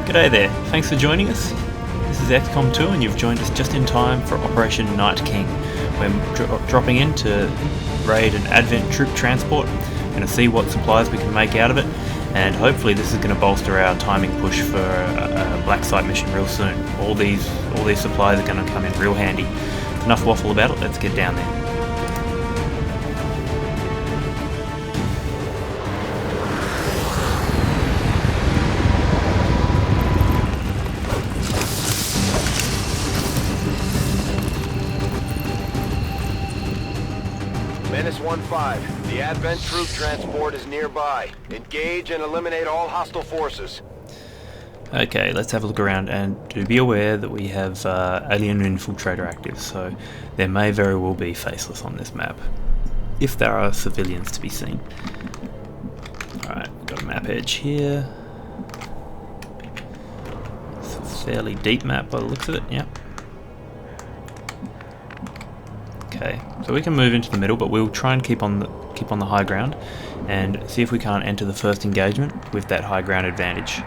G'day there, thanks for joining us. This is XCOM2 and you've joined us just in time for Operation Night King. We're dropping in to raid an Advent troop transport. We're going to see what supplies we can make out of it, and hopefully this is going to bolster our timing push for a black site mission real soon. All these supplies are going to come in real handy. Enough waffle about it, let's get down there. Menace 1-5, the Advent troop transport is nearby. Engage and eliminate all hostile forces. Okay, let's have a look around, and do be aware that we have alien infiltrator active, so there may very well be faceless on this map, if there are civilians to be seen. Alright, got a map edge here. It's a fairly deep map by the looks of it, yeah. Okay, so we can move into the middle, but we'll try and keep on the high ground and see if we can't enter the first engagement with that high ground advantage.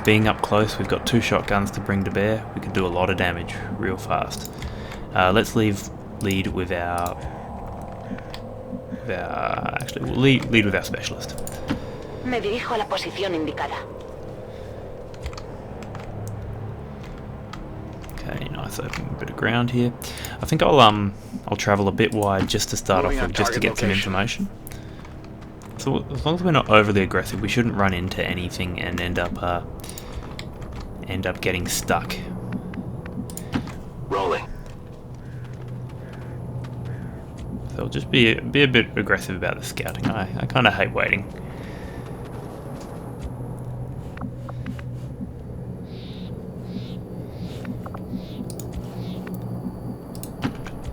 Being up close, we've got 2 shotguns to bring to bear. We can do a lot of damage real fast. Let's lead with our actually we'll lead with our specialist. Me dirijo a la posición indicada. Okay, nice open bit of ground here. I think I'll travel a bit wide just to start off with, just to get some information. So as long as we're not overly aggressive, we shouldn't run into anything and end up getting stuck. Rolling. So I'll just be a bit aggressive about the scouting. I kind of hate waiting.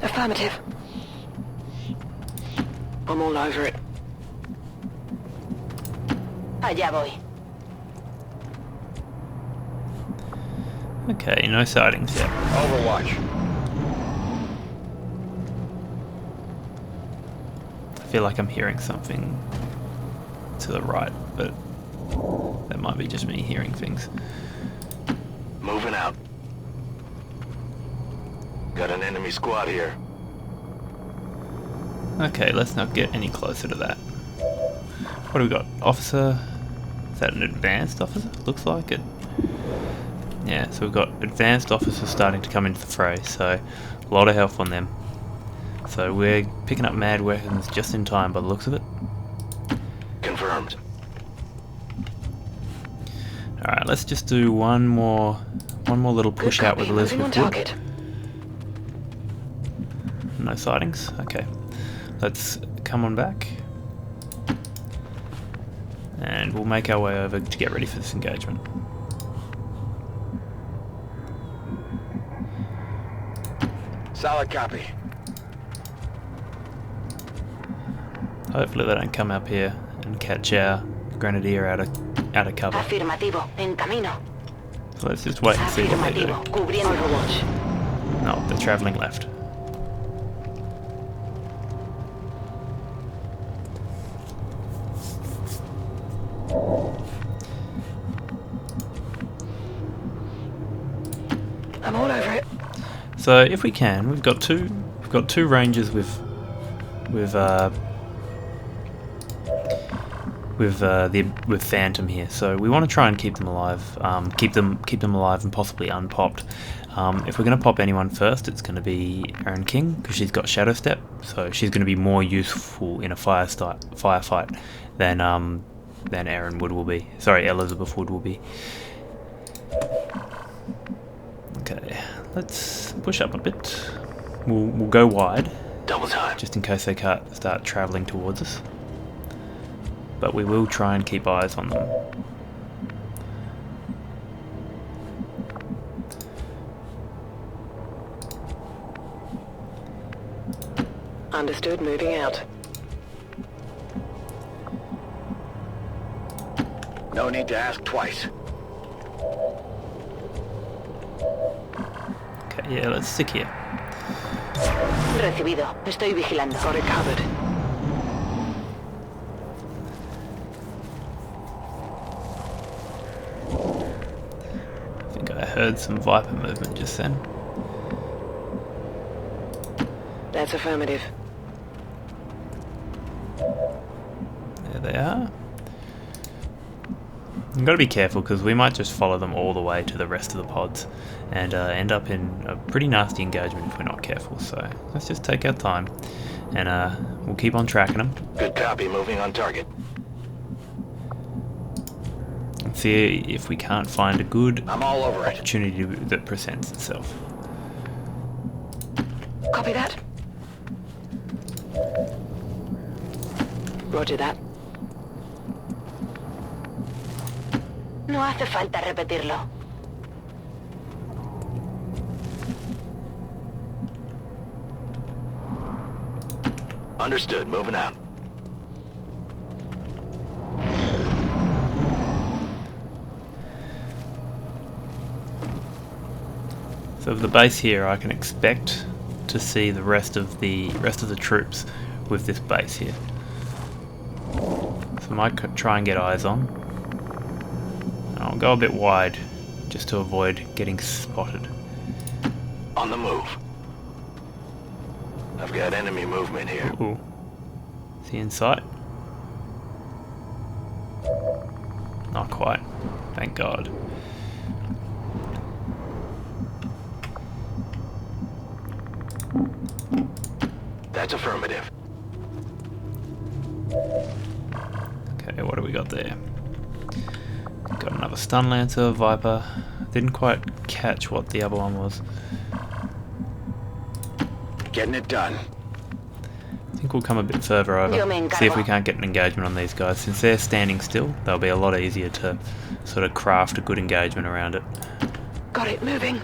Affirmative. I'm all over it. Allá voy. Okay, no sightings yet. Overwatch. I feel like I'm hearing something to the right, but that might be just me hearing things. Moving out. Got an enemy squad here. Okay, let's not get any closer to that. What do we got? Officer? Is that an advanced officer? Looks like it. Yeah, so we've got advanced officers starting to come into the fray, so a lot of health on them. So we're picking up mad weapons just in time by the looks of it. Confirmed. Alright, let's just do one more little push out with Elizabeth Wood. No sightings? Okay. Let's come on back. And we'll make our way over to get ready for this engagement. Solid copy. Hopefully they don't come up here and catch our grenadier out of cover. Afirmativo. En camino. So let's just wait and see what they do. Afirmativo. Cubriendo Overwatch. No, they're travelling left. I'm all over it. So if we can, we've got two rangers with Phantom here. So we want to try and keep them alive, keep them alive and possibly unpopped. If we're going to pop anyone first, it's going to be Erin King, because she's got Shadow Step, so she's going to be more useful in a firefight than Erin Wood will be. Sorry, Elizabeth Wood will be. Okay, let's push up a bit. We'll go wide, Double time. just in case they can't start travelling towards us. But we will try and keep eyes on them. Understood. Moving out. No need to ask twice. Okay, yeah, let's stick here. Recibido. Estoy vigilando. Got it covered. heard some Viper movement just then. That's affirmative. There they are. You've got to be careful because we might just follow them all the way to the rest of the pods and end up in a pretty nasty engagement if we're not careful. So let's just take our time and we'll keep on tracking them. Good copy, moving on target. And see if we can't find a good I'm all over it. opportunity that presents itself. Copy that. Roger that. No hace falta repetirlo. Understood, moving out. So the base here, I can expect to see the rest of the troops with this base here. So I might try and get eyes on. I'll go a bit wide just to avoid getting spotted. On the move. I've got enemy movement here. Ooh. Is he in sight? Not quite. Thank God. That's affirmative. Okay, what do we got there? Got another stun lancer, Viper. Didn't quite catch what the other one was. Getting it done. I think we'll come a bit further over. See if we can't get an engagement on these guys. Since they're standing still, they'll be a lot easier to sort of craft a good engagement around it. Got it moving.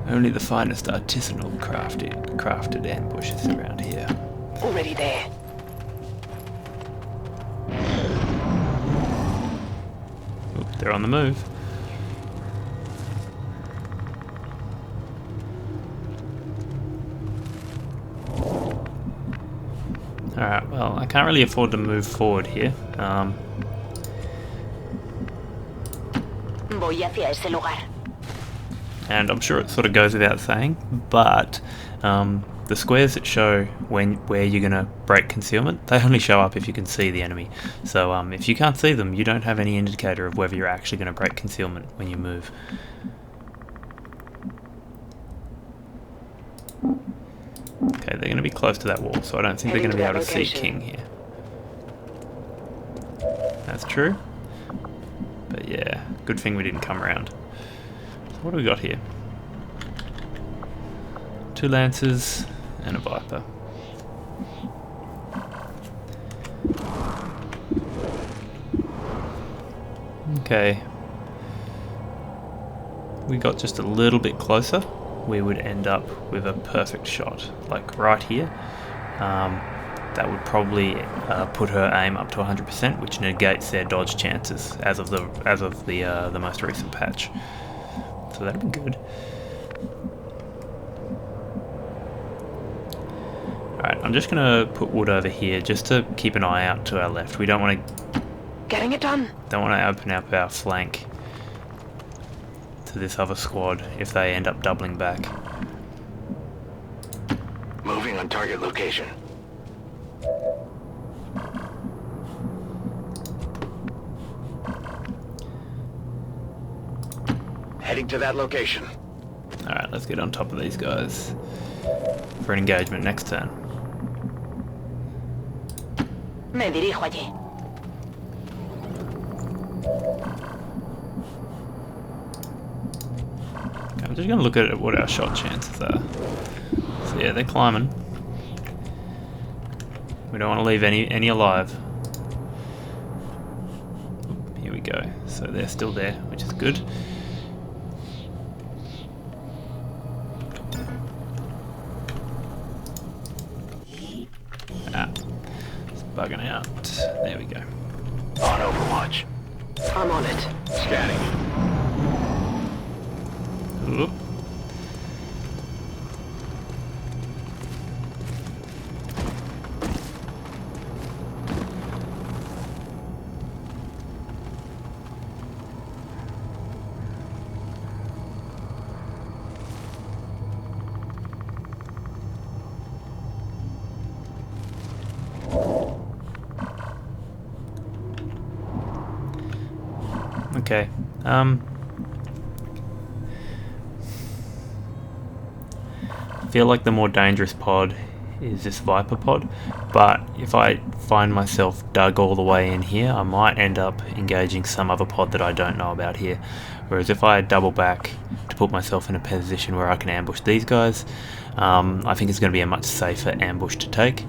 Only the finest artisanal crafted ambushes around here. Already there. Oop, they're on the move. Alright, well, I can't really afford to move forward here. Voy hacia ese lugar. And I'm sure it sort of goes without saying, but the squares that show where you're going to break concealment, they only show up if you can see the enemy. So if you can't see them, you don't have any indicator of whether you're actually going to break concealment when you move. Okay, they're going to be close to that wall, so I don't think they're going to be able to see King here. That's true. But yeah, good thing we didn't come around. So what do we got here? 2 Lancers and a Viper. Okay. We got just a little bit closer, we would end up with a perfect shot, like right here. That would probably put her aim up to 100%, which negates their dodge chances as of the most recent patch. So that'd be good. Alright, I'm just gonna put wood over here just to keep an eye out to our left. We don't want to Getting it done. open up our flank to this other squad if they end up doubling back. Moving on target location. Heading to that location. Alright, let's get on top of these guys for an engagement next turn. Me dirijo allí. Okay, I'm just going to look at what our shot chances are. So yeah, they're climbing. We don't want to leave any alive. Oop, here we go. So they're still there, which is good. It's bugging out. There we go. On Overwatch. I'm on it. Scanning. Oop. Okay. I feel like the more dangerous pod is this Viper pod, but if I find myself dug all the way in here, I might end up engaging some other pod that I don't know about here. Whereas if I double back to put myself in a position where I can ambush these guys, I think it's going to be a much safer ambush to take,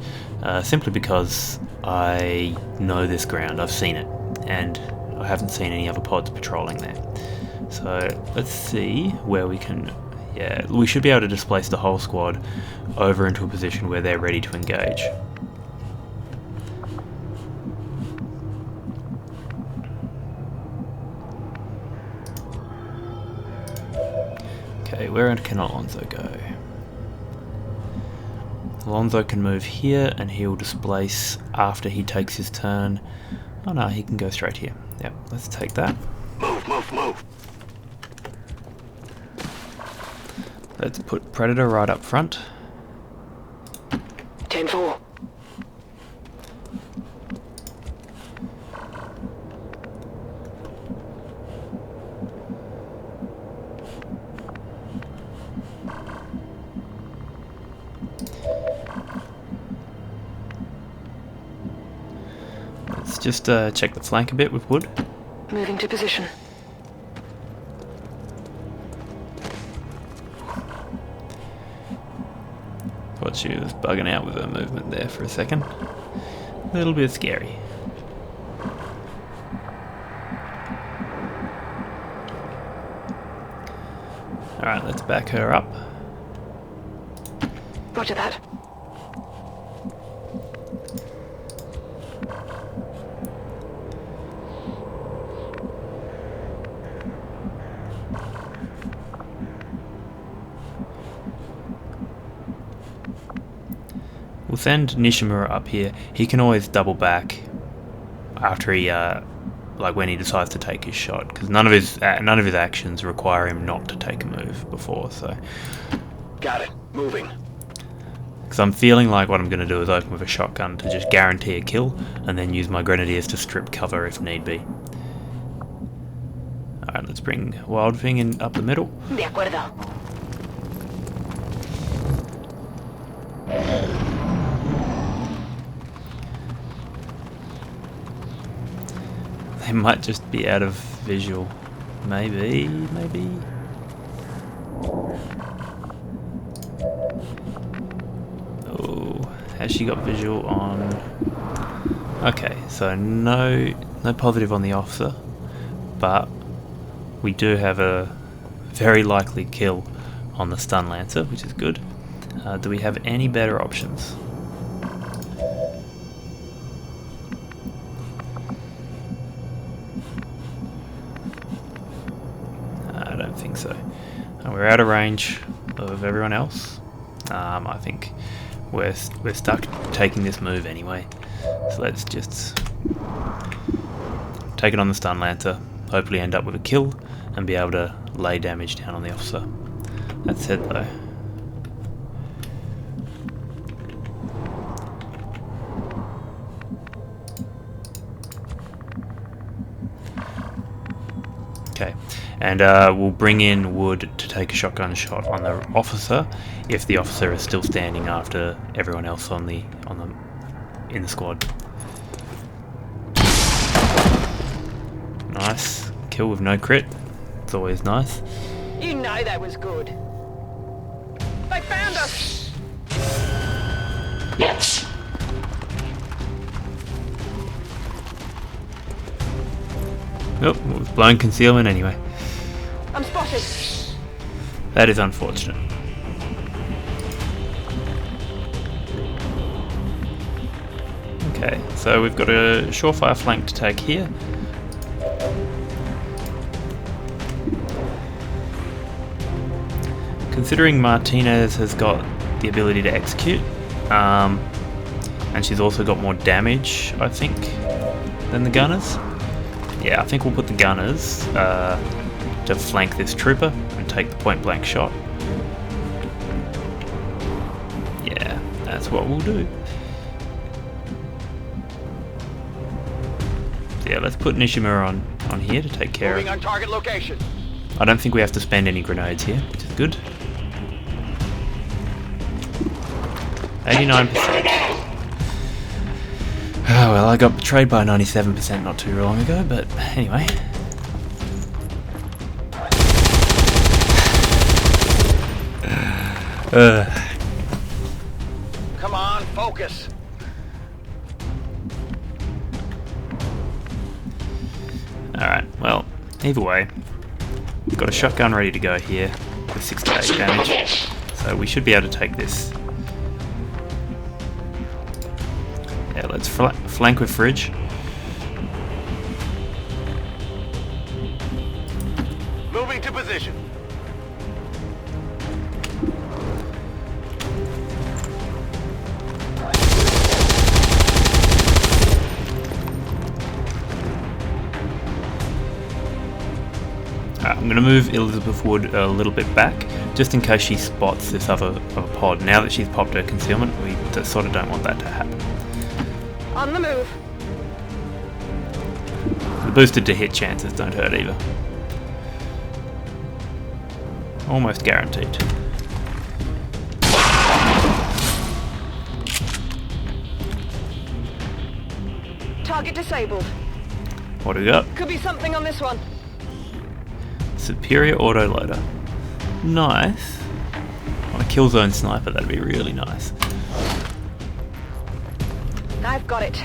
simply because I know this ground, I've seen it, and I haven't seen any other pods patrolling there. So let's see where we can... Yeah, we should be able to displace the whole squad over into a position where they're ready to engage. Okay, where can Alonso go? Alonso can move here and he'll displace after he takes his turn. Oh no, he can go straight here. Yep, let's take that. Move. Let's put Predator right up front. 10-4. Let's just check the flank a bit with Wood. Moving to position. Thought she was bugging out with her movement there for a second. A little bit scary. Alright, let's back her up. Roger that. We'll send Nishimura up here. He can always double back after he, like when he decides to take his shot, because none of his actions require him not to take a move before. So, Got it. Moving. because I'm feeling like what I'm going to do is open with a shotgun to just guarantee a kill, and then use my grenadiers to strip cover if need be. All right, let's bring Wildfing in up the middle. De acuerdo. They might just be out of visual. Maybe. Oh, has she got visual on? Okay, so no positive on the officer, but we do have a very likely kill on the stun lancer, which is good. Do we have any better options? I don't think so. We're out of range of everyone else. I think we're stuck taking this move anyway. So let's just take it on the stun lancer, hopefully end up with a kill, and be able to lay damage down on the officer. That said though, okay, and we'll bring in Wood to take a shotgun shot on the officer if the officer is still standing after everyone else in the squad. Nice kill with no crit. It's always nice. You know that was good. They found us! Yes. Nope, it was blown concealment anyway. I'm spotted. That is unfortunate. Okay, so we've got a surefire flank to take here. Considering Martinez has got the ability to execute, and she's also got more damage, I think, than the gunners. Yeah, I think we'll put the gunners to flank this trooper and take the point blank shot. Yeah, that's what we'll do. Yeah, let's put Nishimura on here to take care Moving of. on target location. I don't think we have to spend any grenades here, which is good. 89%. Oh well, I got betrayed by 97% not too long ago, but anyway. Come on, focus. Alright, well, either way, we've got a shotgun ready to go here with 6 to 8 damage, so we should be able to take this. Yeah, let's flank with fridge. Moving to position. I'm going to move Elizabeth Wood a little bit back, just in case she spots this other pod. Now that she's popped her concealment, we sort of don't want that to happen. On the move. The boosted to hit chances don't hurt either. Almost guaranteed. Target disabled. What do we got? Could be something on this one. Superior autoloader. Nice. On a killzone sniper, that'd be really nice. I've got it.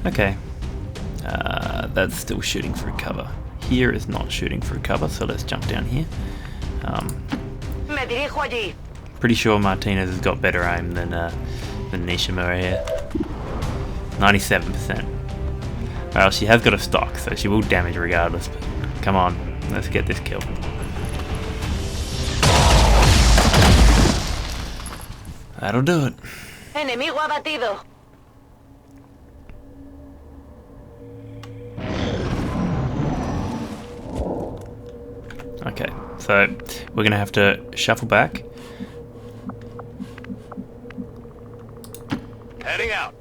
Okay. That's still shooting through cover. Here is not shooting through cover, so let's jump down here. Me dirijo allí. Pretty sure Martinez has got better aim than Nishimura here. 97%. Well, she has got a stock, so she will damage regardless, but come on, let's get this kill. That'll do it. Enemigo abatido. Okay, so we're going to have to shuffle back. Heading out.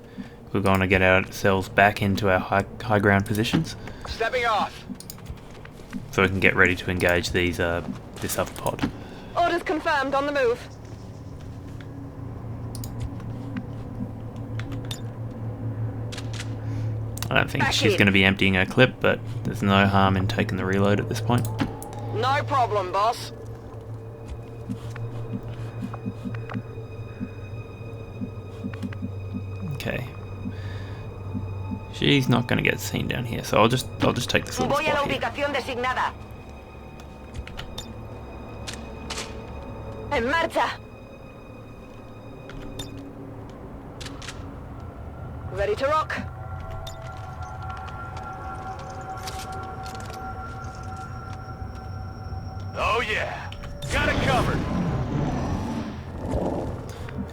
We're going to get ourselves back into our high ground positions, Stepping off. so we can get ready to engage these this other pod. Orders confirmed. On the move. I don't think Back she's in. going to be emptying her clip, but there's no harm in taking the reload at this point. No problem, boss. Okay. She's not going to get seen down here, so I'll just take this little Voy a la spot here. ubicación designada. En marcha. Ready to rock. Oh yeah. Got it covered.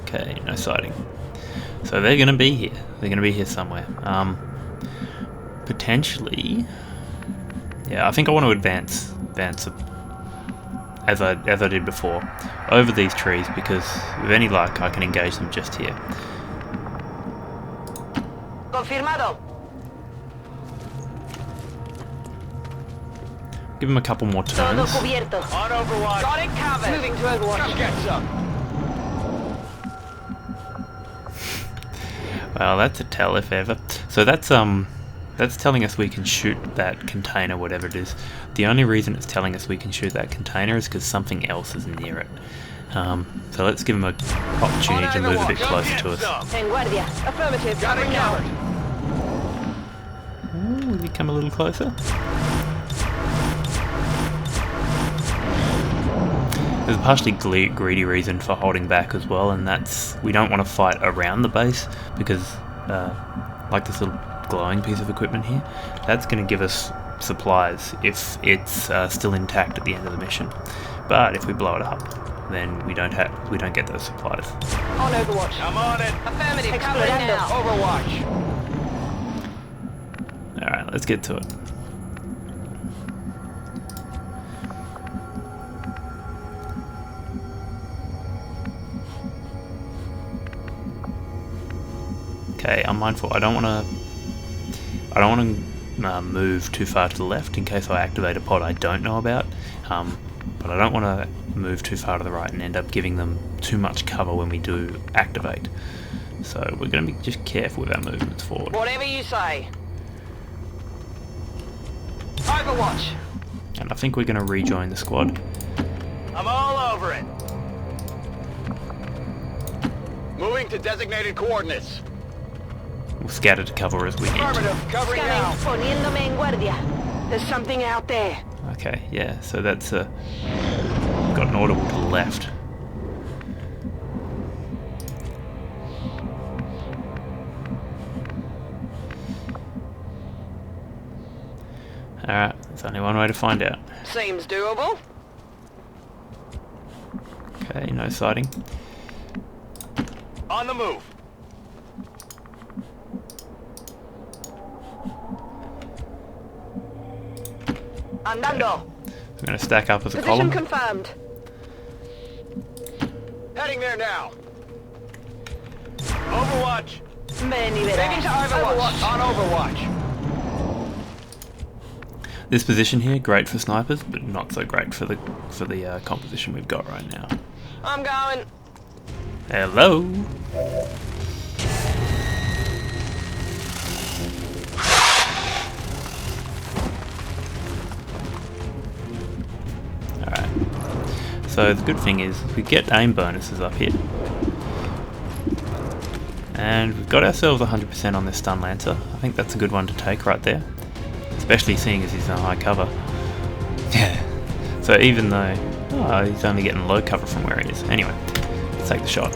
Okay, no sighting. So they're going to be here. They're going to be here somewhere. Potentially. Yeah, I think I want to advance as I did before, over these trees, because with any luck I can engage them just here. Confirmado. Give them a couple more Todo turns. cubierto. On Overwatch. Got it covered. Moving to Overwatch. Come get some. Well, that's a tell if ever. So that's telling us we can shoot that container, whatever it is. The only reason it's telling us we can shoot that container is because something else is near it. So let's give them an opportunity to move a bit closer to us. En guardia. Affirmative. Got it Covering now. covered. Ooh, we come a little closer. There's a partially greedy reason for holding back as well, and that's we don't want to fight around the base because, like this little glowing piece of equipment here, that's going to give us supplies if it's still intact at the end of the mission. But if we blow it up, then we don't get those supplies. On Overwatch. I'm on it. Affirmative. Covering Explorando. now. Overwatch. All right, let's get to it. Okay, I'm mindful. I don't want to I don't want to move too far to the left in case I activate a pod I don't know about, but I don't want to move too far to the right and end up giving them too much cover when we do activate. So we're going to be just careful with our movements forward. Whatever you say. Overwatch. And I think we're going to rejoin the squad. I'm all over it. Moving to designated coordinates. We'll scatter to cover as we need. Affirmative, covering now. Poniéndome en guardia. There's something out there. Okay, yeah, so that's got an audible to the left. Alright, there's only one way to find out. Seems doable. Okay, no sighting. On the move. Andando. We're going to stack up as a Position column. confirmed. Heading there now. Overwatch. Ven y verás. Moving to Overwatch. On Overwatch. This position here, great for snipers, but not so great for the composition we've got right now. I'm going. Hello. Alright. So the good thing is we get aim bonuses up here. And we've got ourselves 100% on this stun lancer. I think that's a good one to take right there. Especially seeing as he's in high cover. Yeah. So even though he's only getting low cover from where he is. Anyway, let's take the shot.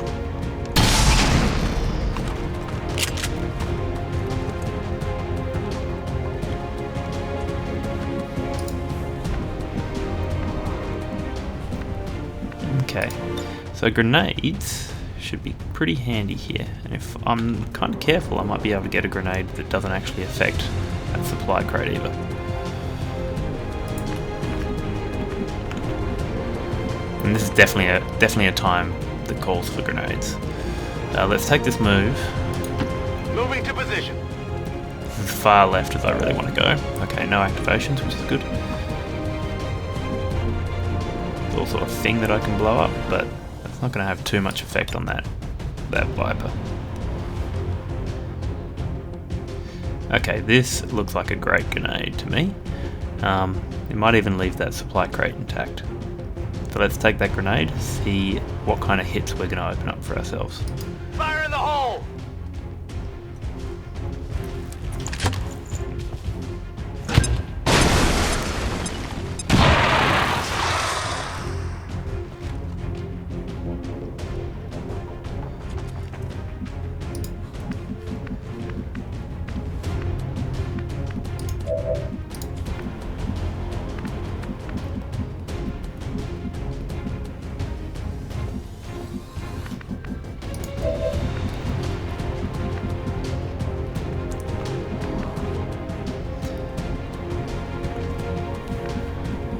Okay, so grenades should be pretty handy here, and if I'm kind of careful I might be able to get a grenade that doesn't actually affect that supply crate either. And this is definitely a time that calls for grenades. Let's take this move. Moving to position. This is as far left as I really want to go. Okay, no activations, which is good. There's also a thing that I can blow up, but that's not going to have too much effect on that Viper. Okay, this looks like a great grenade to me. It might even leave that supply crate intact. So let's take that grenade, see what kind of hits we're going to open up for ourselves. Fire in the hole.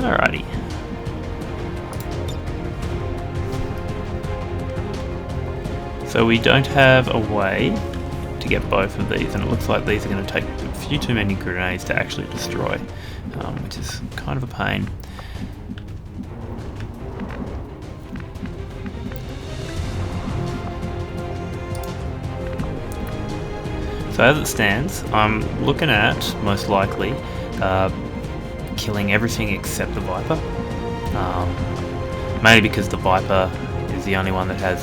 Alrighty. So we don't have a way to get both of these, and it looks like these are going to take a few too many grenades to actually destroy, which is kind of a pain. So as it stands, I'm looking at, most likely, killing everything except the Viper. Mainly because the Viper is the only one that has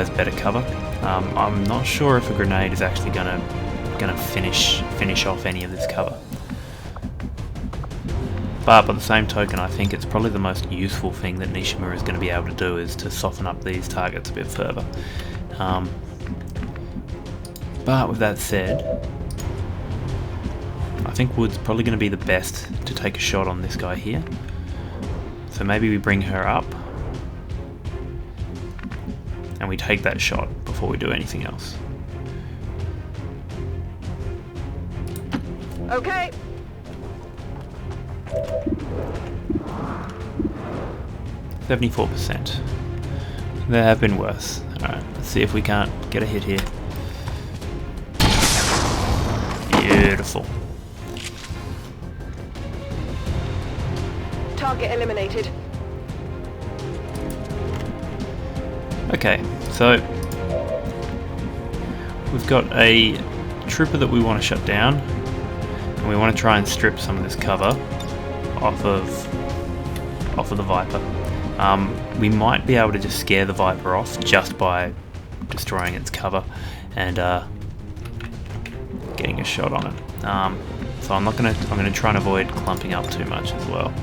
better cover. I'm not sure if a grenade is actually gonna finish off any of this cover. But by the same token, I think it's probably the most useful thing that Nishimura is going to be able to do is to soften up these targets a bit further. But with that said, I think Wood's probably going to be the best to take a shot on this guy here. So maybe we bring her up and we take that shot before we do anything else. Okay. 74%. There have been worse. Alright, let's see if we can't get a hit here. Beautiful. Target eliminated. Okay, so we've got a trooper that we want to shut down, and we want to try and strip some of this cover off of the Viper. We might be able to just scare the Viper off just by destroying its cover and getting a shot on it. So I'm going to try and avoid clumping up too much as well.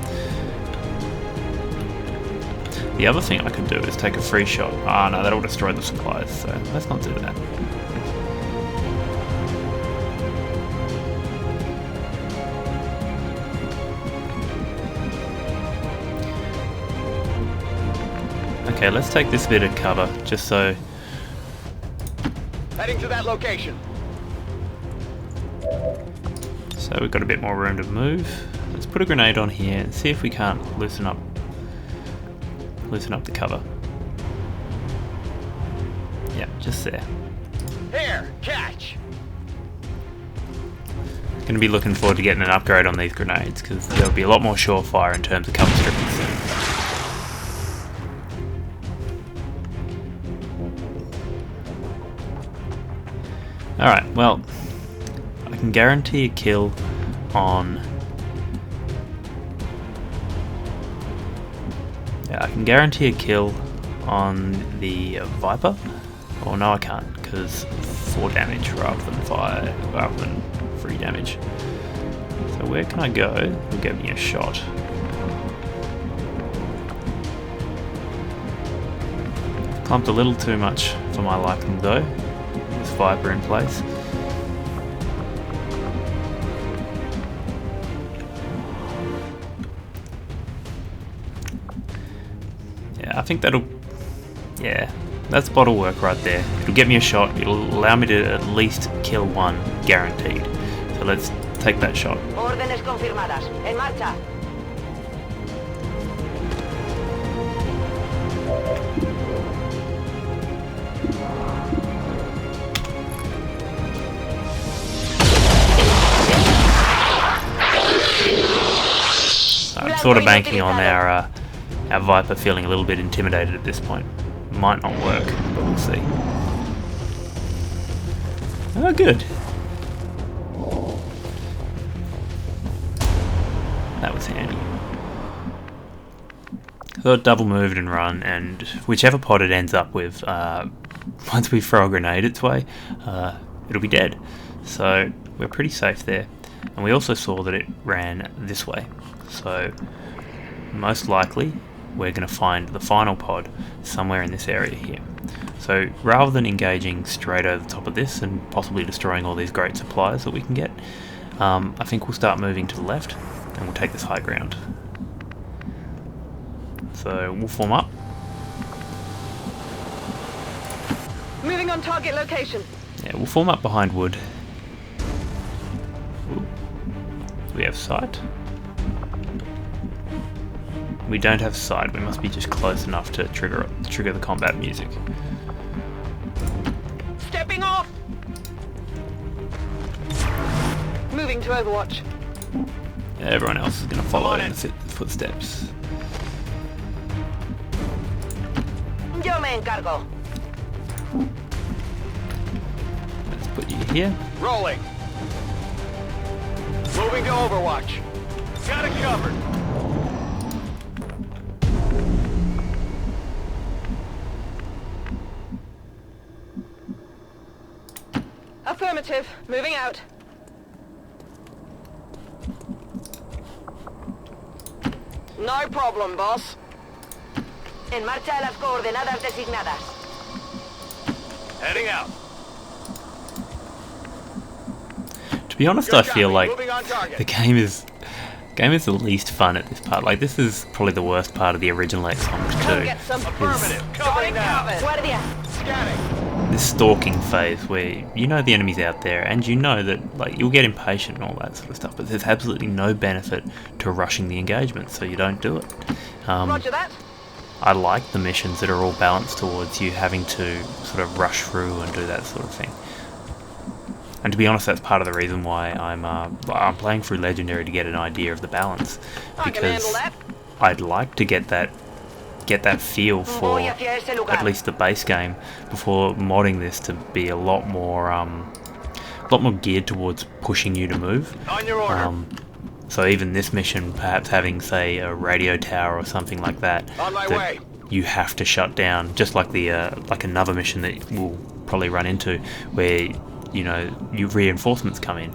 The other thing I could do is take a free shot. Ah, no, that'll destroy the supplies, so let's not do that. Okay, let's take this bit of cover, just so... Heading to that location. So we've got a bit more room to move. Let's put a grenade on here and see if we can't loosen up the cover. Yeah, just there. Here, catch. Going to be looking forward to getting an upgrade on these grenades because there'll be a lot more surefire in terms of cover stripping soon. Alright, well, I can guarantee a kill on... Yeah, I can guarantee a kill on the Viper. Oh no, I can't, because 4 damage rather than 3 damage. So where can I go? Will get me a shot. Clumped a little too much for my liking though. This Viper in place. I think that'll... Yeah, that spot will work right there. It'll get me a shot. It'll allow me to at least kill one, guaranteed. So let's take that shot. Órdenes confirmadas. En marcha. I'm sort of banking on our Viper feeling a little bit intimidated at this point. Might not work, but we'll see. Oh, good. That was handy. So it double moved and run, and whichever pod it ends up with, once we throw a grenade its way, it'll be dead. So we're pretty safe there. And we also saw that it ran this way. So most likely we're going to find the final pod somewhere in this area here. So rather than engaging straight over the top of this and possibly destroying all these great supplies that we can get, I think we'll start moving to the left and we'll take this high ground. So we'll form up. Moving on target location. Yeah, we'll form up behind wood. Ooh. Do we have sight? We don't have sight. We must be just close enough to trigger the combat music. Stepping off. Moving to Overwatch. Everyone else is going to follow in the footsteps. Yo me encargo. Let's put you here. Rolling. Moving to Overwatch. Got it covered. Affirmative. Moving out. No problem, boss. En marcha a las coordenadas designadas. Heading out. To be honest, I feel like the game is the least fun at this part. Like, this is probably the worst part of the original XCOM2. Get some Affirmative. Covering now. Guardia. Scanning. This stalking phase where you know the enemy's out there and you know that, like, you'll get impatient and all that sort of stuff, but there's absolutely no benefit to rushing the engagement, so you don't do it. Roger that. I like the missions that are all balanced towards you having to sort of rush through and do that sort of thing. And to be honest, that's part of the reason why I'm playing through Legendary, to get an idea of the balance, I can handle because that. I'd like to get that feel for at least the base game before modding this to be a lot more geared towards pushing you to move. On your order. So even this mission, perhaps having, say, a radio tower or something like that, On my that way. you have to shut down, just like the like another mission that we'll probably run into, where your reinforcements come in,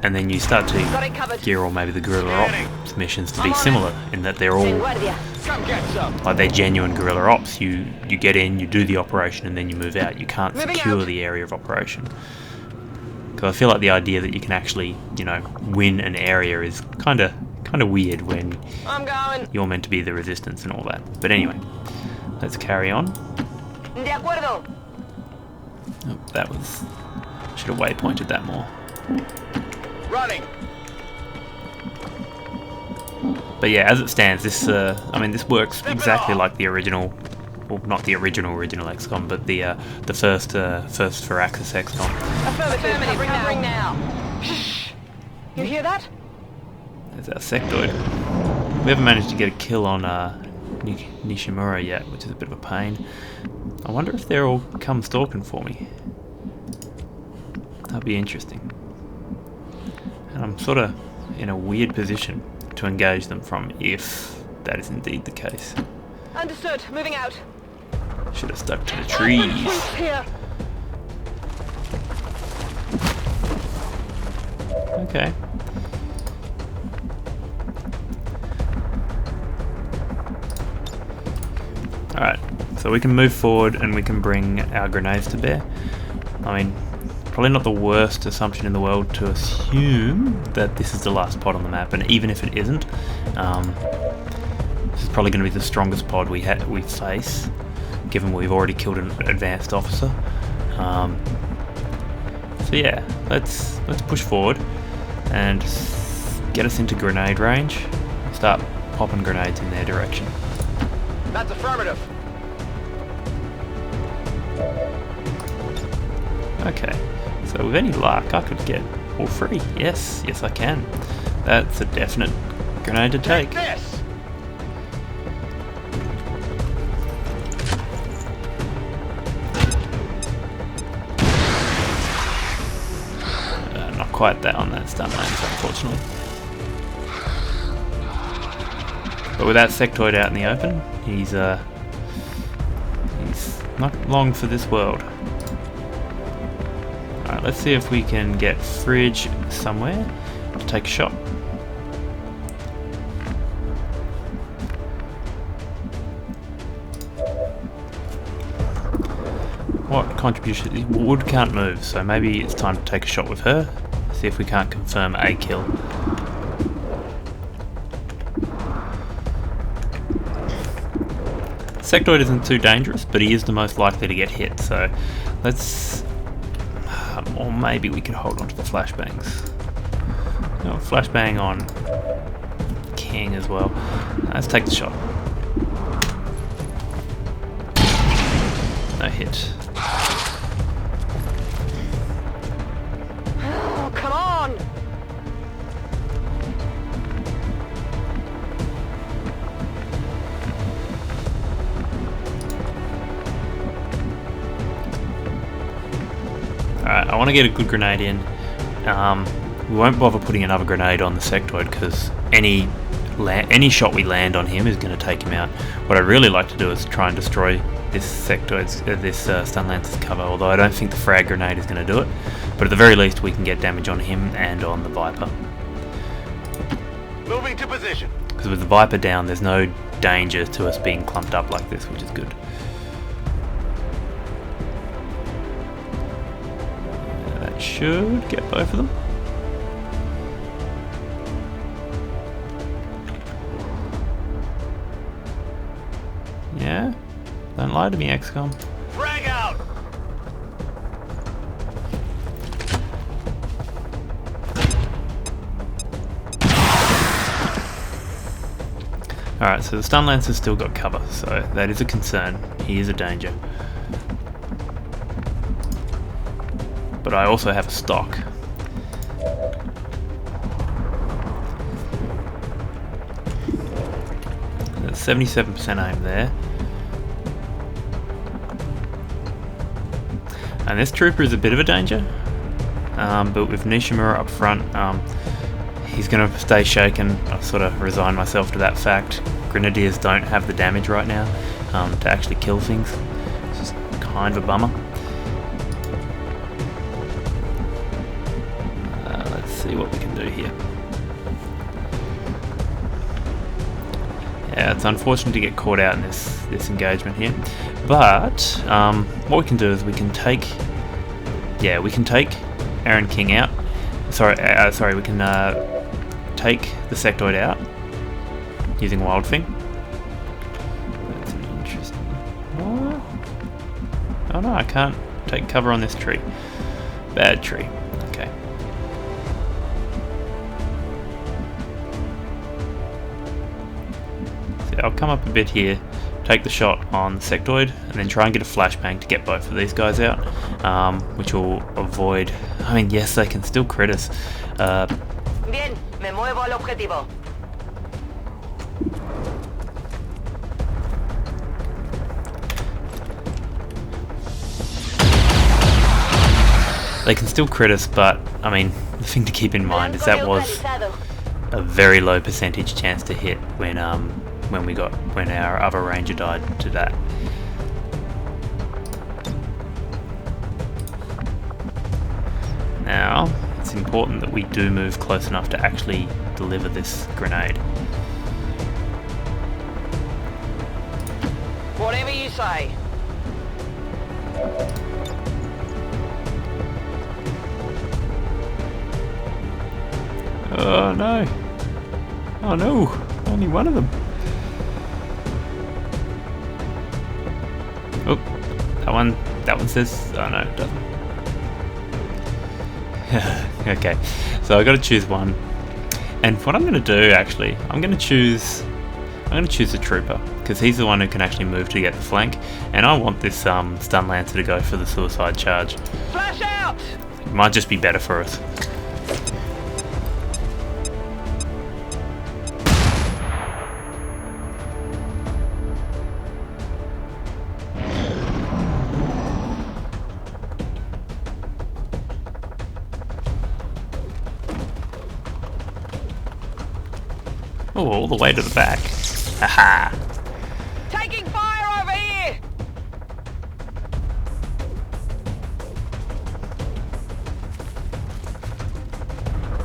and then you start Got it to covered. gear all maybe the guerrilla ops missions to be similar in that they're En all guardia. Come get some. like they're genuine guerrilla ops. You get in, you do the operation, and then you move out. You can't Moving secure out. the area of operation. Because I feel like the idea that you can actually, win an area is kind of weird when I'm going. you're meant to be the resistance and all that. But anyway, let's carry on. De acuerdo. Oh, that was... should have waypointed that more. Running. But yeah, as it stands, this this works exactly like the original, well, not the original XCOM, but the first for Axis XCOM. Affirmative. Covering now. Shh. You hear that? There's our sectoid. We haven't managed to get a kill on Nishimura yet, which is a bit of a pain. I wonder if they'll come stalking for me. That'll be interesting. And I'm sort of in a weird position to engage them from, if that is indeed the case. Understood. Moving out. Should have stuck to the trees. Here. Okay. Alright, so we can move forward and we can bring our grenades to bear. I mean, probably not the worst assumption in the world to assume that this is the last pod on the map, and even if it isn't, this is probably going to be the strongest pod we face, given we've already killed an advanced officer. So yeah, let's push forward and get us into grenade range. Start popping grenades in their direction. That's affirmative. Okay, so with any luck, I could get all three. Yes, I can. That's a definite grenade to take. This. Not quite that on that stun lance, unfortunately. But with that sectoid out in the open, he's not long for this world. Alright, let's see if we can get Fridge somewhere to take a shot. What contribution? Wood can't move, so maybe it's time to take a shot with her. See if we can't confirm a kill. Sectoid isn't too dangerous, but he is the most likely to get hit, so let's... or maybe we could hold on to the flashbangs. No, flashbang on King as well. Let's take the shot. No hit. Oh, come on. Alright, I want to get a good grenade in. We won't bother putting another grenade on the sectoid because any shot we land on him is going to take him out. What I'd really like to do is try and destroy this sectoid's, stun lance's cover, although I don't think the frag grenade is going to do it. But at the very least, we can get damage on him and on the Viper. Moving to position. Because with the Viper down, there's no danger to us being clumped up like this, which is good. That should get both of them. Yeah? Don't lie to me, XCOM. Frag out. Alright, so the stun lance has still got cover, so that is a concern. He is a danger. but I also have a stock. 77% aim there. And this trooper is a bit of a danger, but with Nishimura up front, he's going to stay shaken. I've sort of resigned myself to that fact. Grenadiers don't have the damage right now to actually kill things. It's just kind of a bummer. Let's see what we can do here. Yeah, it's unfortunate to get caught out in this engagement here, but what we can do is we can take Aaron King out. Sorry, we can take the sectoid out using Wildfing. That's an interesting. Oh no, I can't take cover on this tree. Bad tree. Okay. I'll come up a bit here, take the shot on the sectoid, and then try and get a flashbang to get both of these guys out, which will avoid... I mean, yes, they can still crit us. Bien, me muevo al objetivo. They can still crit us, but, I mean, the thing to keep in mind is that was a very low percentage chance to hit when our other ranger died to that. Now, it's important that we do move close enough to actually deliver this grenade. Whatever you say. Oh no! Oh no! Only one of them. Oh, that one says, oh no, it doesn't. Okay, so I got to choose one, and what I'm going to do actually, I'm going to choose the trooper, because he's the one who can actually move to get the flank, and I want this stun lancer to go for the suicide charge. Flash out! It might just be better for us. Oh, all the way to the back. Haha! Taking fire over here!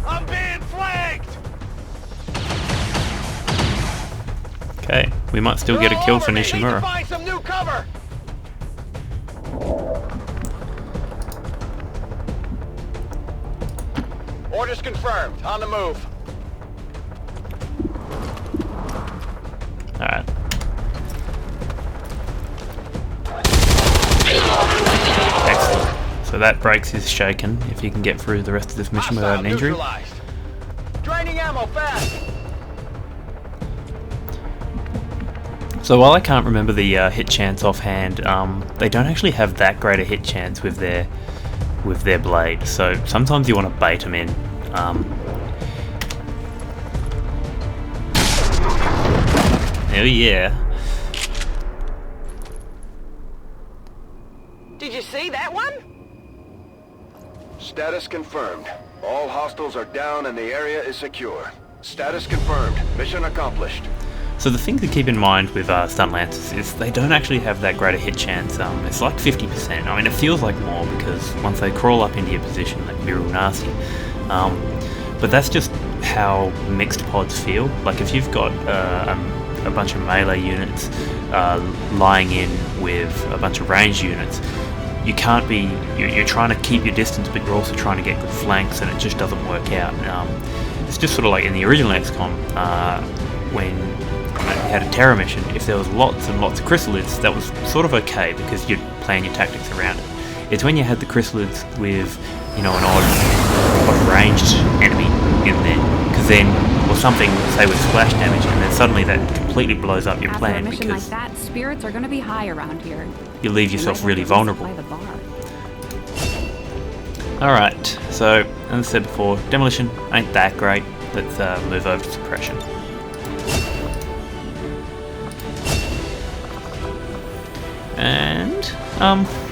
I'm being flanked! Okay, we might still get a kill for Nishimura. Find some new cover! Orders confirmed. On the move. Alright. Excellent. So that breaks his shaken, if he can get through the rest of this mission without an injury. Draining ammo fast. So while I can't remember the hit chance offhand, they don't actually have that great a hit chance with their blade. So sometimes you want to bait them in. Oh yeah. Did you see that one? Status confirmed. All hostiles are down and the area is secure. Status confirmed. Mission accomplished. So the thing to keep in mind with stun lancers is they don't actually have that great a hit chance. It's like 50%. I mean, it feels like more because once they crawl up into your position, they can be real nasty. But that's just how mixed pods feel. Like if you've got a bunch of melee units lying in with a bunch of ranged units, you can't be, you're trying to keep your distance, but you're also trying to get good flanks, and it just doesn't work out. It's just sort of like in the original XCOM, when you had a terror mission, if there was lots and lots of chrysalids, that was sort of okay because you'd plan your tactics around it. It's when you had the chrysalids with, you know, an odd ranged enemy in there, because then, or something, say with splash damage, and then suddenly that completely blows up your plan After a mission because like that, spirits are going to be high around here. you leave yourself really vulnerable. Alright, so as I said before, demolition ain't that great. Let's move over to suppression. And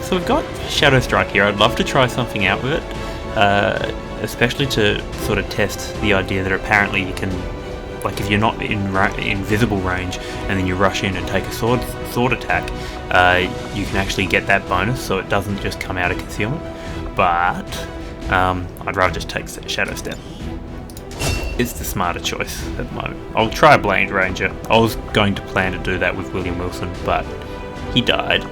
so we've got Shadow Strike here. I'd love to try something out with it, especially to sort of test the idea that apparently you can, like if you're not in visible range and then you rush in and take a sword attack, you can actually get that bonus, so it doesn't just come out of concealment. But I'd rather just take Shadow Step. It's the smarter choice at the moment. I'll try Blade Ranger. I was going to plan to do that with William Wilson, but he died.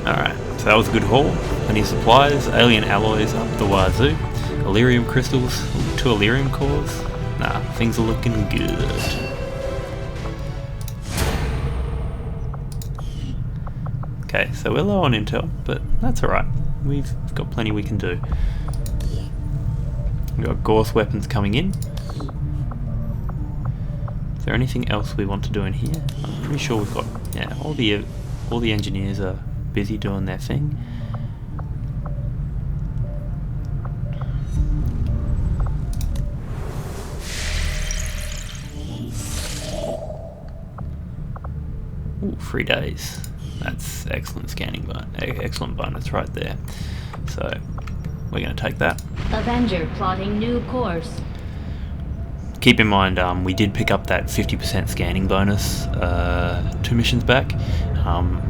Alright, so that was a good haul. Plenty of supplies, alien alloys up the wazoo, Illyrium crystals, 2 Illyrium cores. Nah, things are looking good. Okay, so we're low on intel, but that's alright. We've got plenty we can do. We've got Gorse weapons coming in. Is there anything else we want to do in here? I'm pretty sure we've got, yeah, all the engineers are busy doing their thing. Ooh, 3 days. That's excellent scanning, but excellent bonus right there. So we're going to take that. Avenger plotting new course. Keep in mind, we did pick up that 50% scanning bonus 2 missions back,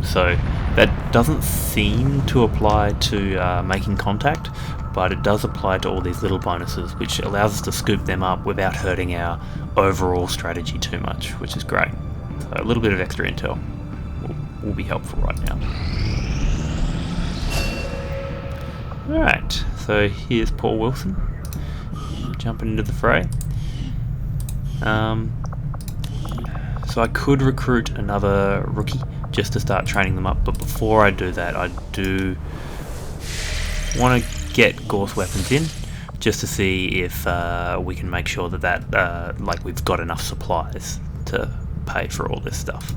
so that doesn't seem to apply to making contact, but it does apply to all these little bonuses, which allows us to scoop them up without hurting our overall strategy too much, which is great. So a little bit of extra intel will be helpful right now. Alright, so here's Paul Wilson jumping into the fray. So I could recruit another rookie just to start training them up, but before I do that, I do want to get Gorse weapons in just to see if we can make sure that like we've got enough supplies to pay for all this stuff.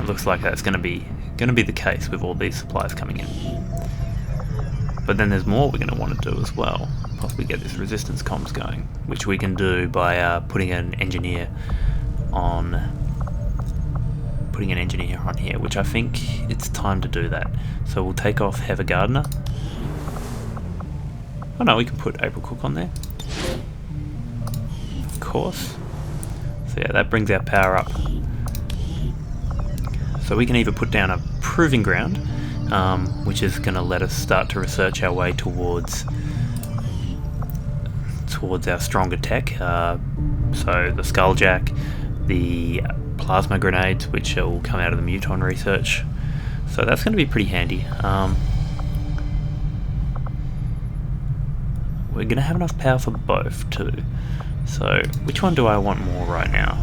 It looks like that's going to be the case with all these supplies coming in. But then there's more we're going to want to do as well. Possibly get this resistance comms going, which we can do by putting an engineer on here, which I think it's time to do that. So we'll take off Heather Gardner. Oh no, we can put April Cook on there. Of course. So yeah, that brings our power up. So we can either put down a proving ground, which is going to let us start to research our way towards our stronger tech. So the Skulljack, the plasma grenades, which will come out of the Muton research. So that's going to be pretty handy. We're going to have enough power for both too. So which one do I want more right now?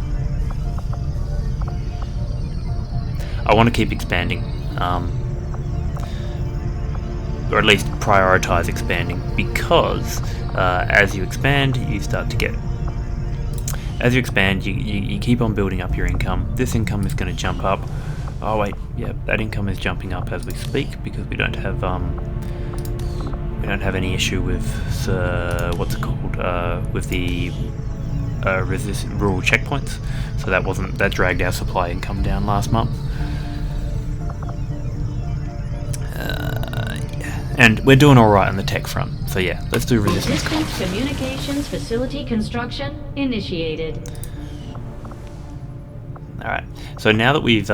I want to keep expanding, or at least prioritize expanding, because as you expand, you keep on building up your income. This income is going to jump up. Oh wait, yeah, that income is jumping up as we speak because we don't have any issue with what's it called, with the rural checkpoints. So that dragged our supply income down last month. And we're doing alright on the tech front, so yeah, let's do resistance. Distance communications facility construction initiated. Alright, so now that we've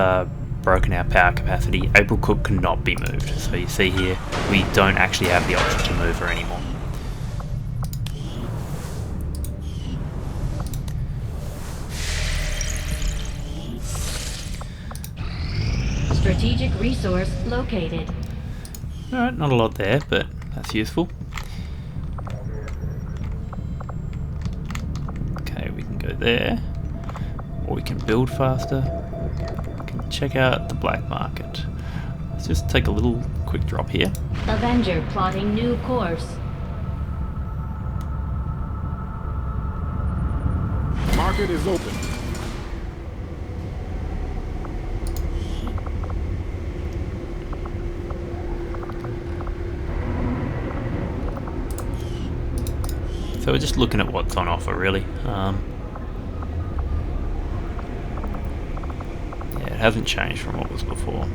broken our power capacity, April Cook cannot be moved. So you see here, we don't actually have the option to move her anymore. Strategic resource located. Alright, not a lot there, but that's useful. Okay, we can go there, or we can build faster. We can check out the black market. Let's just take a little quick drop here. Avenger plotting new course. Market is open. we're just looking at what's on offer, really. Yeah, it hasn't changed from what was before.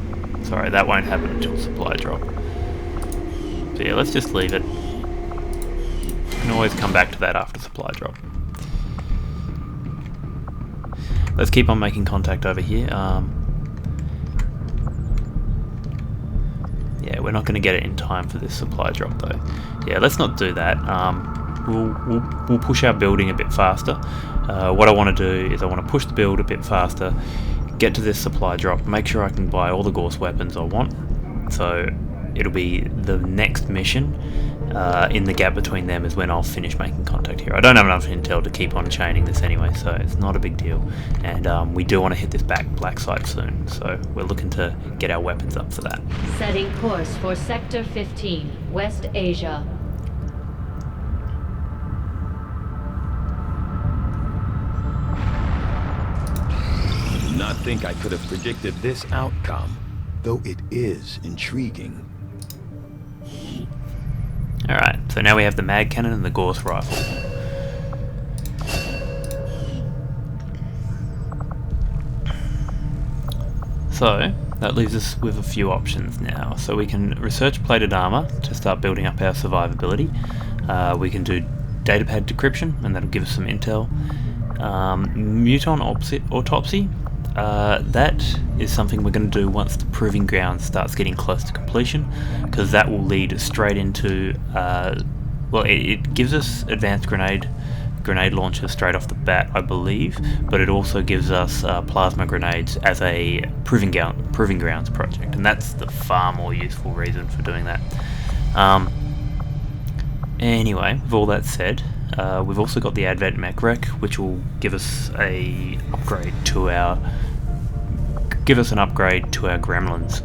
Sorry, that won't happen until supply drop. So yeah, let's just leave it. We can always come back to that after supply drop. Let's keep on making contact over here. Yeah, we're not going to get it in time for this supply drop though. Yeah, let's not do that. We'll push our building a bit faster. What I want to do is I want to push the build a bit faster, get to this supply drop, make sure I can buy all the Gorse weapons I want. So it'll be the next mission. In the gap between them is when I'll finish making contact here. I don't have enough intel to keep on chaining this anyway, so it's not a big deal. And we do want to hit this black site soon, so we're looking to get our weapons up for that. Setting course for Sector 15, West Asia. I do not think I could have predicted this outcome, though it is intriguing. Alright, so now we have the mag cannon and the Gorse rifle. So, that leaves us with a few options now. So we can research plated armor to start building up our survivability. We can do datapad decryption, and that'll give us some intel. Muton autopsy. That is something we're going to do once the proving ground starts getting close to completion, because that will lead straight into well, it gives us advanced grenade launchers straight off the bat, I believe, but it also gives us plasma grenades as a proving grounds project, and that's the far more useful reason for doing that. Anyway, with all that said, we've also got the Advent Mech Wreck, which will give us an upgrade to our gremlins.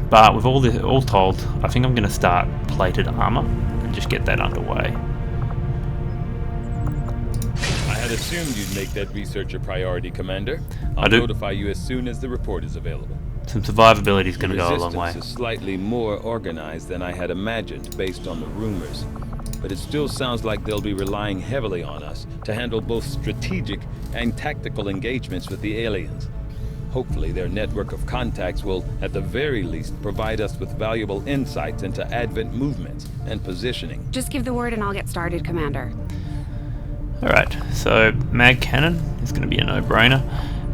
But with all told, I think I'm going to start plated armor and just get that underway. I had assumed you'd make that research a priority, Commander. I I'll do. notify you as soon as the report is available. Some survivability is going to go a long way. Resistance is slightly more organized than I had imagined based on the rumors. But it still sounds like they'll be relying heavily on us to handle both strategic and tactical engagements with the aliens. Hopefully their network of contacts will, at the very least, provide us with valuable insights into Advent movements and positioning. Just give the word and I'll get started, Commander. Alright, so mag cannon is going to be a no-brainer,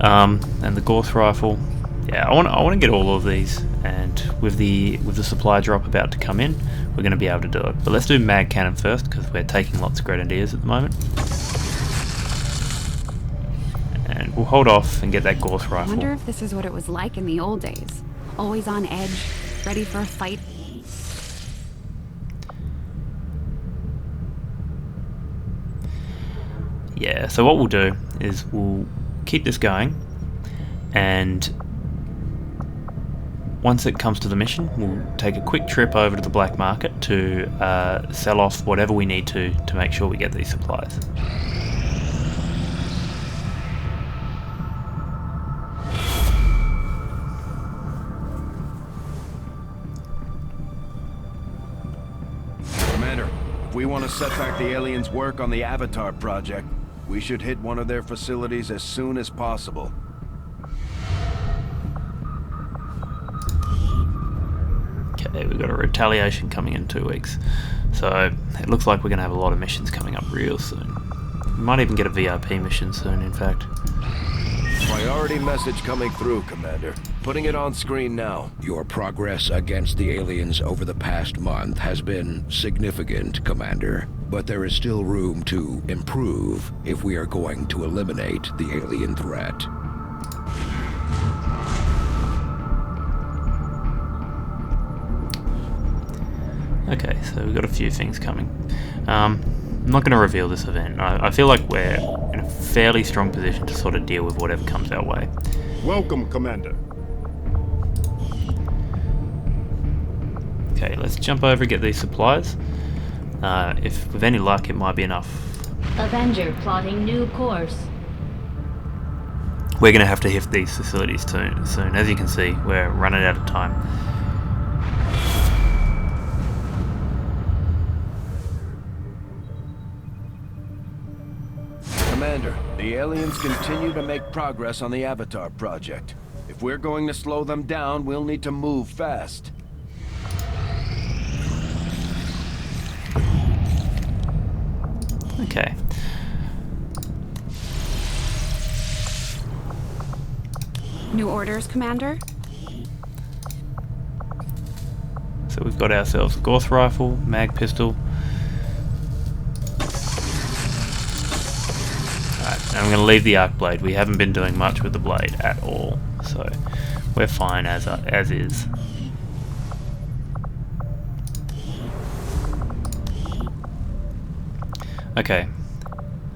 and the Gorse rifle. Yeah, I want to get all of these, and with the supply drop about to come in, we're going to be able to do it. But let's do mag cannon first, because we're taking lots of grenadiers at the moment. And we'll hold off and get that Gorse I rifle. wonder if this is what it was like in the old days. Always on edge, ready for a fight. Yeah, so what we'll do is we'll keep this going, and once it comes to the mission, we'll take a quick trip over to the black market to sell off whatever we need to make sure we get these supplies. Commander, if we want to set back the aliens' work on the Avatar project, we should hit one of their facilities as soon as possible. Okay, we've got a retaliation coming in 2 weeks, so it looks like we're going to have a lot of missions coming up real soon. We might even get a VIP mission soon, in fact. Priority message coming through, Commander. Putting it on screen now. Your progress against the aliens over the past month has been significant, Commander. But there is still room to improve if we are going to eliminate the alien threat. Okay, so we've got a few things coming. I'm not going to reveal this event. I feel like we're in a fairly strong position to sort of deal with whatever comes our way. Welcome, Commander. Okay, let's jump over and get these supplies. If with any luck, it might be enough. Avenger plotting new course. We're going to have to hit these facilities soon. As you can see, we're running out of time. The aliens continue to make progress on the Avatar project. If we're going to slow them down, we'll need to move fast. Okay. New orders, Commander? So we've got ourselves a Gauss rifle, mag pistol. Alright, and I'm going to leave the arc blade. We haven't been doing much with the blade at all, so we're fine as is. Okay,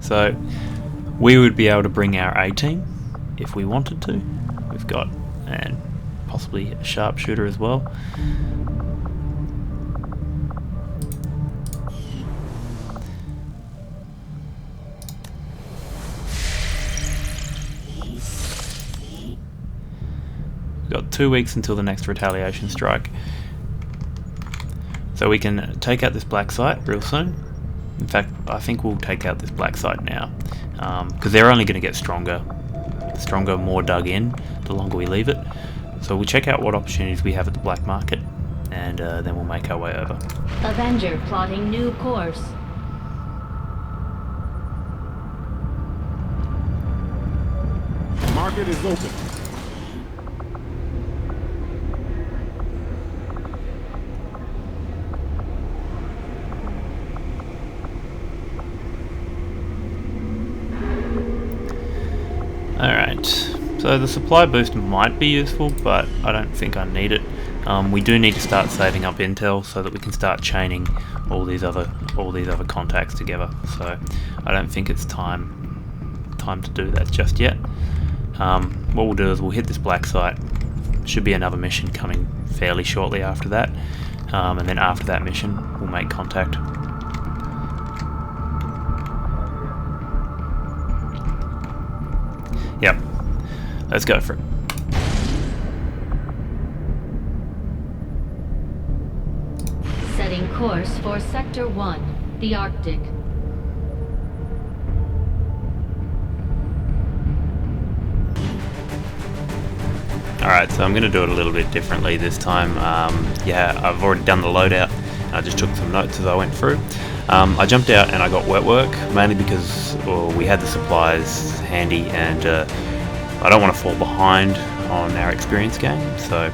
so we would be able to bring our A-team if we wanted to. We've got, and possibly a sharpshooter as well. We've got 2 weeks until the next retaliation strike. So we can take out this black site real soon. In fact, I think we'll take out this black site now, because they're only going to get stronger, more dug in, the longer we leave it. So we'll check out what opportunities we have at the black market, and then we'll make our way over. Avenger plotting new course. Market is open. Alright, so the supply boost might be useful, but I don't think I need it. We do need to start saving up intel so that we can start chaining all these other contacts together. So I don't think it's time to do that just yet. What we'll do is we'll hit this black site. Should be another mission coming fairly shortly after that, and then after that mission we'll make contact. Yep, let's go for it. Setting course for Sector 1, the Arctic. Alright, so I'm going to do it a little bit differently this time. Yeah, I've already done the loadout. I just took some notes as I went through. I jumped out and I got wet work, mainly because we had the supplies handy, and I don't want to fall behind on our experience gain, so it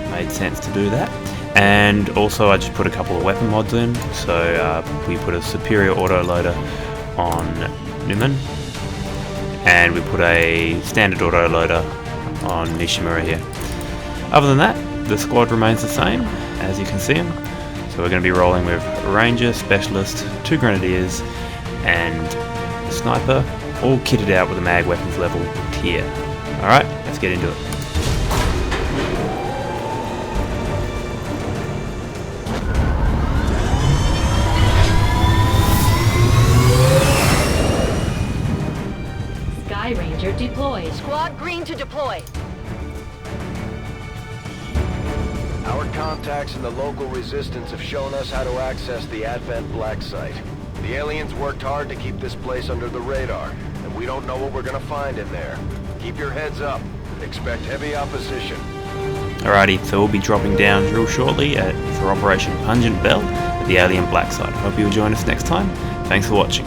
made sense to do that. And also I just put a couple of weapon mods in, so we put a superior autoloader on Newman, and we put a standard autoloader on Nishimura here. Other than that, the squad remains the same, as you can see them. So we're going to be rolling with a Ranger, Specialist, 2 Grenadiers, and a Sniper, all kitted out with a mag weapons level tier. Alright, let's get into it. Sky Ranger deployed. Squad green to deploy. Our contacts in the local resistance have shown us how to access the Advent Black Site. The aliens worked hard to keep this place under the radar, and we don't know what we're gonna find in there. Keep your heads up. Expect heavy opposition. Alrighty, so we'll be dropping down real shortly for Operation Pungent Bell at the Alien Black Site. Hope you'll join us next time. Thanks for watching.